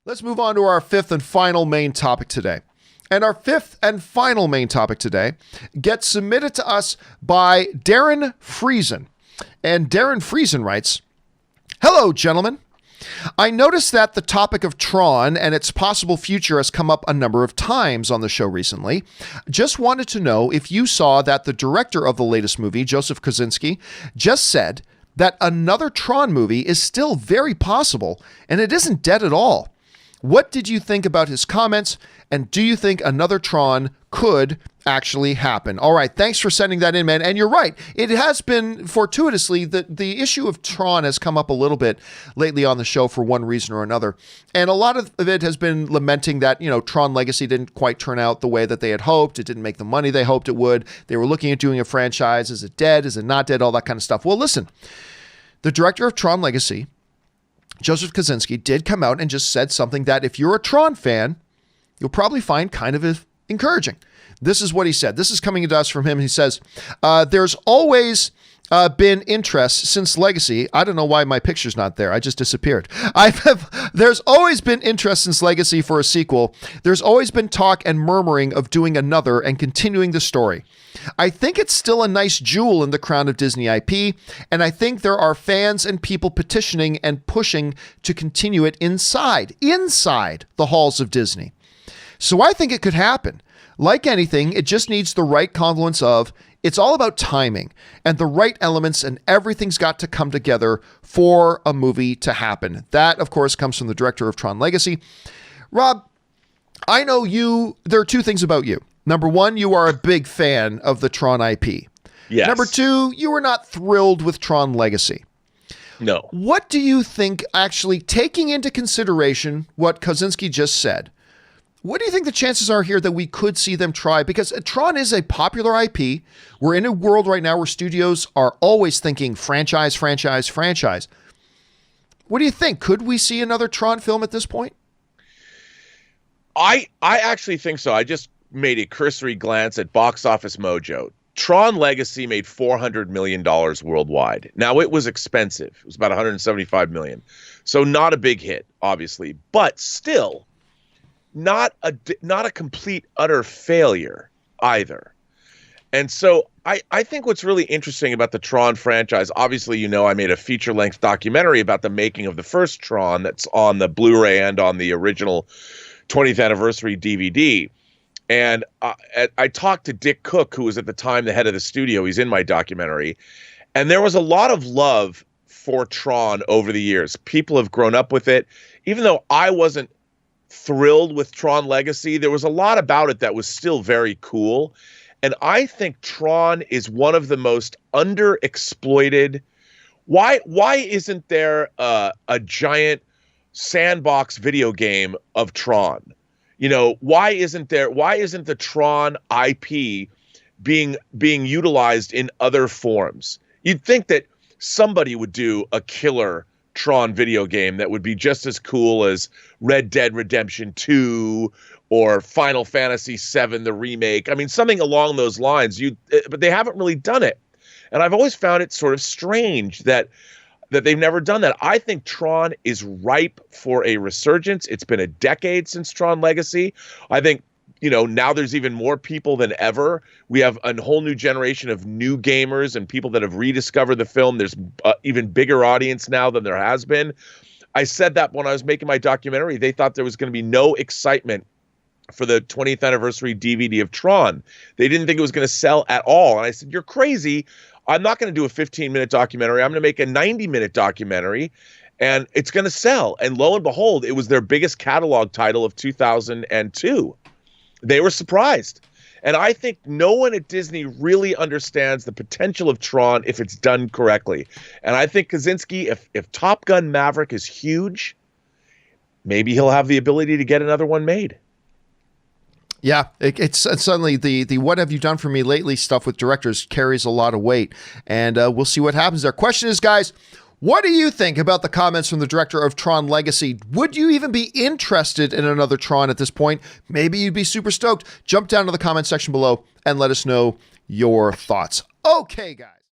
Let's move on to our fifth and final main topic today. And our fifth and final main topic today gets submitted to us by Darren Friessen. And Darren Friessen writes, "Hello, gentlemen. I noticed that the topic of Tron and its possible future has come up a number of times on the show recently. Just wanted to know if you saw that the director of the latest movie, Joseph Kosinski, just said that another Tron movie is still very possible and it isn't dead at all. What did you think about his comments, and do you think another Tron could actually happen?" All right, thanks for sending that in, man. And you're right. It has been fortuitously the issue of Tron has come up a little bit lately on the show for one reason or another. And a lot of it has been lamenting that, Tron Legacy didn't quite turn out the way that they had hoped. It didn't make the money they hoped it would. They were looking at doing a franchise. Is it dead? Is it not dead? All that kind of stuff. Well, listen, the director of Tron Legacy, Joseph Kosinski, did come out and just said something that if you're a Tron fan, you'll probably find kind of encouraging. This is what he said. This is coming to us from him. He says, there's always been interest since Legacy. I don't know why my picture's not there. I just disappeared. There's always been interest since Legacy for a sequel. There's always been talk and murmuring of doing another and continuing the story. I think it's still a nice jewel in the crown of Disney IP, and I think there are fans and people petitioning and pushing to continue it inside the halls of Disney. So I think it could happen. Like anything, it just needs the right confluence of, it's all about timing and the right elements, and everything's got to come together for a movie to happen. That, of course, comes from the director of Tron Legacy. Rob, I know there are two things about you. Number one, you are a big fan of the Tron IP. Yes. Number two, you are not thrilled with Tron Legacy. No. What do you think, actually taking into consideration what Kosinski just said, what do you think the chances are here that we could see them try? Because Tron is a popular IP. We're in a world right now where studios are always thinking franchise, franchise, franchise. What do you think? Could we see another Tron film at this point? I actually think so. I just made a cursory glance at Box Office Mojo. Tron Legacy made $400 million worldwide. Now, it was expensive. It was about $175 million. So not a big hit, obviously, but still not a complete, utter failure either. And so I think what's really interesting about the Tron franchise, obviously, I made a feature-length documentary about the making of the first Tron that's on the Blu-ray and on the original 20th anniversary DVD. And I talked to Dick Cook, who was at the time the head of the studio. He's in my documentary. And there was a lot of love for Tron over the years. People have grown up with it. Even though I wasn't thrilled with Tron Legacy, there was a lot about it that was still very cool. And I think Tron is one of the most underexploited. Why isn't there a giant sandbox video game of Tron? Why isn't the Tron IP being utilized in other forms? You'd think that somebody would do a killer Tron video game that would be just as cool as Red Dead Redemption 2 or Final Fantasy VII, the remake. I mean, something along those lines. But they haven't really done it. And I've always found it sort of strange that they've never done that. I think Tron is ripe for a resurgence. It's been a decade since Tron Legacy. I think, now there's even more people than ever. We have a whole new generation of new gamers and people that have rediscovered the film. There's even bigger audience now than there has been. I said that when I was making my documentary. They thought there was going to be no excitement for the 20th anniversary DVD of Tron. They didn't think it was going to sell at all. And I said, you're crazy. I'm not going to do a 15-minute documentary. I'm going to make a 90-minute documentary, and it's going to sell. And lo and behold, it was their biggest catalog title of 2002. They were surprised. And I think no one at Disney really understands the potential of Tron if it's done correctly. And I think Kosinski, if Top Gun Maverick is huge, maybe he'll have the ability to get another one made. Yeah, it's suddenly the what have you done for me lately stuff with directors carries a lot of weight, and we'll see what happens there. Question is, guys, what do you think about the comments from the director of Tron Legacy? Would you even be interested in another Tron at this point? Maybe you'd be super stoked. Jump down to the comment section below and let us know your thoughts. Okay, guys.